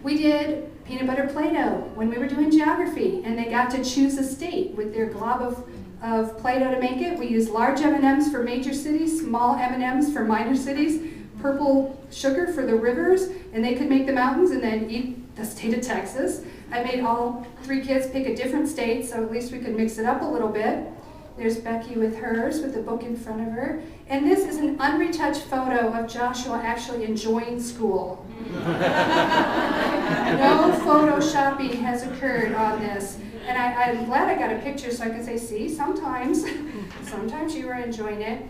We did peanut butter Play-Doh when we were doing geography, and they got to choose a state with their glob of Play-Doh to make it. We used large M&Ms for major cities, small M&Ms for minor cities, purple sugar for the rivers, and they could make the mountains and then eat the state of Texas. I made all 3 kids pick a different state, so at least we could mix it up a little bit. There's Becky with hers, with the book in front of her. And this is an unretouched photo of Joshua actually enjoying school. No photoshopping has occurred on this. And I'm glad I got a picture so I can say, see, sometimes you were enjoying it.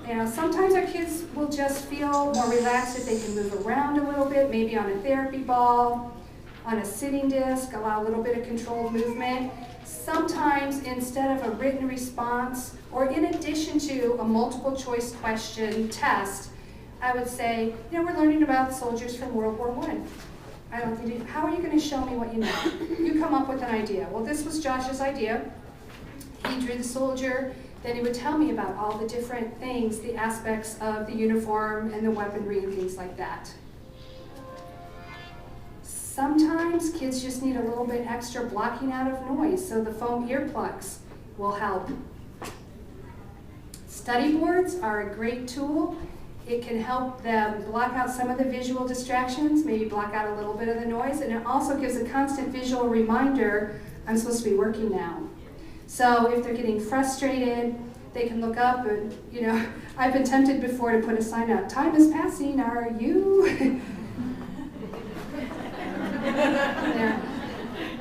You know, sometimes our kids will just feel more relaxed if they can move around a little bit, maybe on a therapy ball, on a sitting disc, allow a little bit of controlled movement. Sometimes instead of a written response, or in addition to a multiple choice question test, I would say, you know, we're learning about soldiers from World War I. How are you going to show me what you know? You come up with an idea. Well, this was Josh's idea. He drew the soldier, then he would tell me about all the different things, the aspects of the uniform and the weaponry and things like that. Sometimes kids just need a little bit extra blocking out of noise, so the foam earplugs will help. Study boards are a great tool. It can help them block out some of the visual distractions, maybe block out a little bit of the noise, and it also gives a constant visual reminder, I'm supposed to be working now. So if they're getting frustrated, they can look up and, you know, I've been tempted before to put a sign out, time is passing, are you? Yeah.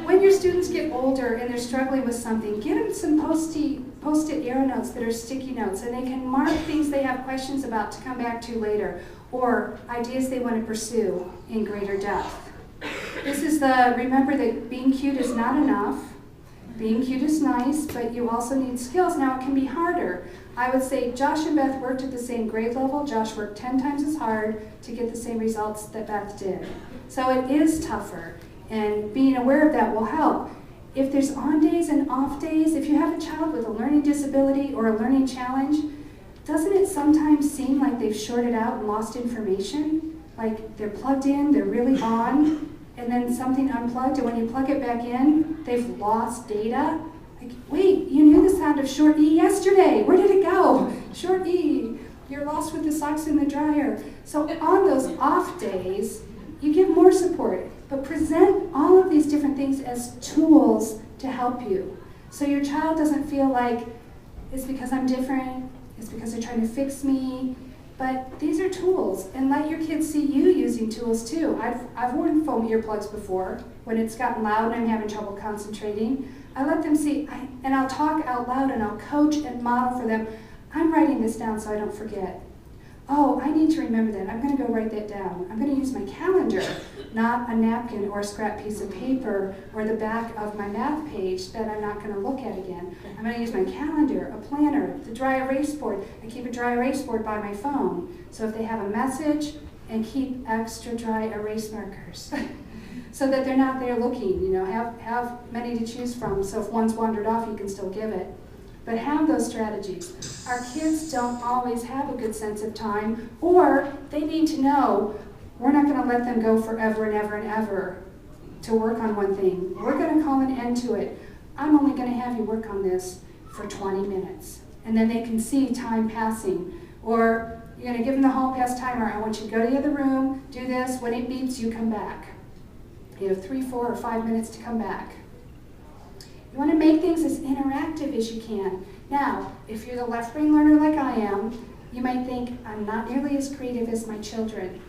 When your students get older and they're struggling with something, get them some post-it arrow notes that are sticky notes, and they can mark things they have questions about to come back to later, or ideas they want to pursue in greater depth. This is remember that being cute is not enough. Being cute is nice, but you also need skills. Now it can be harder. I would say Josh and Beth worked at the same grade level. Josh worked 10 times as hard to get the same results that Beth did. So it is tougher, and being aware of that will help. If there's on days and off days, if you have a child with a learning disability or a learning challenge, doesn't it sometimes seem like they've shorted out and lost information? Like they're plugged in, they're really on, and then something unplugged, and when you plug it back in, they've lost data? Like, wait, you knew the sound of short E yesterday. Where did it go? Short E. You're lost with the socks in the dryer. So on those off days, you give more support, but present all of these different things as tools to help you. So your child doesn't feel like it's because I'm different, it's because they're trying to fix me, but these are tools, and let your kids see you using tools too. I've worn foam earplugs before when it's gotten loud and I'm having trouble concentrating. I let them see, and I'll talk out loud and I'll coach and model for them. I'm writing this down so I don't forget. Oh, I need to remember that. I'm going to go write that down. I'm going to use my calendar, not a napkin or a scrap piece of paper or the back of my math page that I'm not going to look at again. I'm going to use my calendar, a planner, the dry erase board. I keep a dry erase board by my phone. So if they have a message, and keep extra dry erase markers so that they're not there looking. You know, have many to choose from, so if one's wandered off, you can still give it. But have those strategies. Our kids don't always have a good sense of time, or they need to know we're not going to let them go forever and ever and ever to work on one thing. We're going to call an end to it. I'm only going to have you work on this for 20 minutes. And then they can see time passing. Or you're going to give them the hall pass timer. I want you to go to the other room, do this. When it beeps, you come back. You have 3, 4, or 5 minutes to come back. You want to make things as interactive as you can. Now, if you're the left brain learner like I am, you might think, I'm not nearly as creative as my children.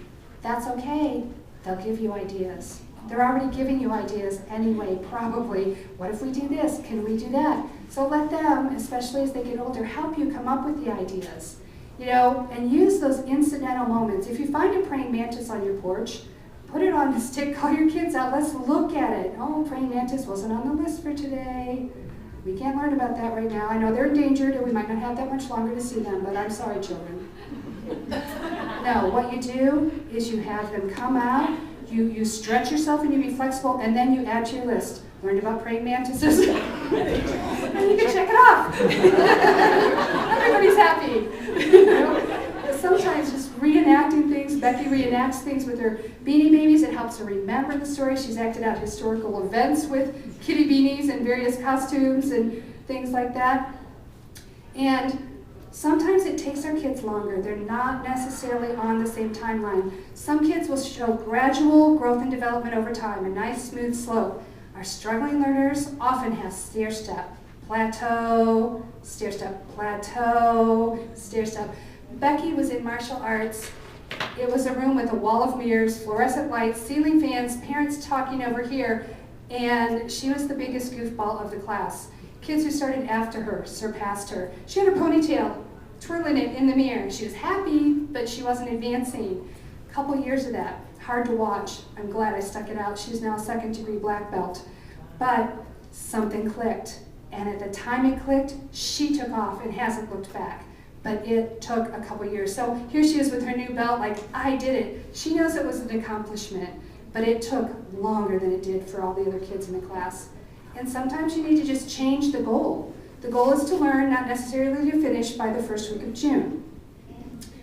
That's okay. They'll give you ideas. They're already giving you ideas anyway, probably. What if we do this? Can we do that? So let them, especially as they get older, help you come up with the ideas. You know, and use those incidental moments. If you find a praying mantis on your porch, put it on the stick, call your kids out, let's look at it. Oh, praying mantis wasn't on the list for today. We can't learn about that right now. I know they're endangered and we might not have that much longer to see them, but I'm sorry, children. No, what you do is you have them come out, you stretch yourself and you be flexible, and then you add to your list. Learned about praying mantises, and you can check it off. Everybody's happy. You know? Sometimes just reenacting things, Becky reenacts things with her Beanie Babies. It helps her remember the story. She's acted out historical events with kitty beanies and various costumes and things like that. And sometimes it takes our kids longer. They're not necessarily on the same timeline. Some kids will show gradual growth and development over time, a nice smooth slope. Our struggling learners often have stair-step, plateau, stair-step, plateau, stair-step. Becky was in martial arts. It was a room with a wall of mirrors, fluorescent lights, ceiling fans, parents talking over here, and she was the biggest goofball of the class. Kids who started after her surpassed her. She had her ponytail, twirling it in the mirror. She was happy, but she wasn't advancing. A couple years of that, hard to watch. I'm glad I stuck it out. She's now a second-degree black belt. But something clicked, and at the time it clicked, she took off and hasn't looked back. But it took a couple years. So here she is with her new belt, like, I did it. She knows it was an accomplishment, but it took longer than it did for all the other kids in the class. And sometimes you need to just change the goal. The goal is to learn, not necessarily to finish by the first week of June.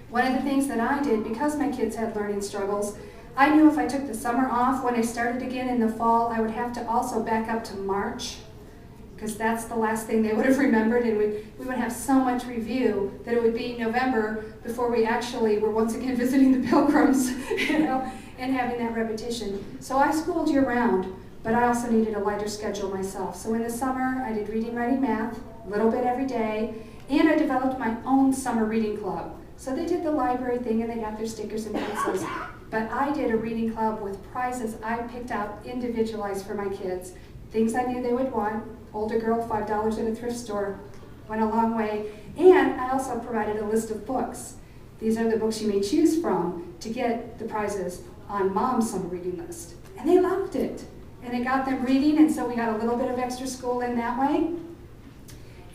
One of the things that I did, because my kids had learning struggles, I knew if I took the summer off, when I started again in the fall, I would have to also back up to March, because that's the last thing they would have remembered, and we would have so much review that it would be November before we actually were once again visiting the Pilgrims, and having that repetition. So I schooled year-round, but I also needed a lighter schedule myself. So in the summer, I did reading, writing, math, a little bit every day, and I developed my own summer reading club. So they did the library thing, and they got their stickers and pencils. But I did a reading club with prizes I picked out individualized for my kids. Things I knew they would want. Older girl, $5 in a thrift store, went a long way. And I also provided a list of books. These are the books you may choose from to get the prizes on Mom's summer reading list. And they loved it. And it got them reading, and so we got a little bit of extra school in that way.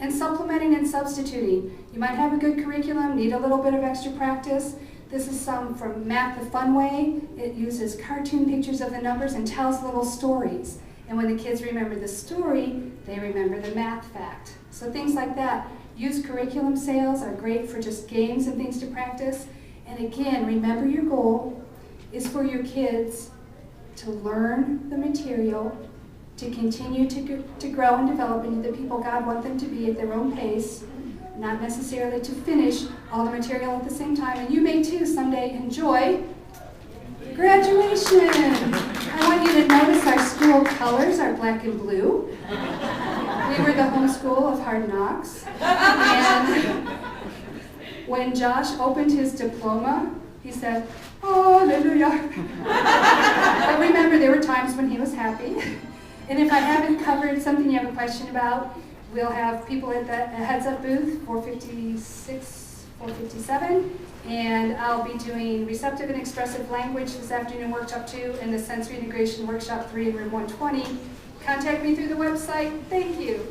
And supplementing and substituting. You might have a good curriculum, need a little bit of extra practice. This is some from Math the Fun Way. It uses cartoon pictures of the numbers and tells little stories. And when the kids remember the story, they remember the math fact. So things like that. Used curriculum sales are great for just games and things to practice. And again, remember your goal is for your kids to learn the material, to continue to grow and develop into the people God wants them to be at their own pace, not necessarily to finish all the material at the same time. And you may too someday enjoy graduation. I want you to notice our school colors are black and blue. We were the homeschool of Hard Knocks. And when Josh opened his diploma, he said, "Hallelujah." But remember, there were times when he was happy. And if I haven't covered something you have a question about, we'll have people at the Heads Up booth, 456, 457. And I'll be doing receptive and expressive language this afternoon, workshop 2, and the sensory integration workshop 3 in room 120. Contact me through the website. Thank you.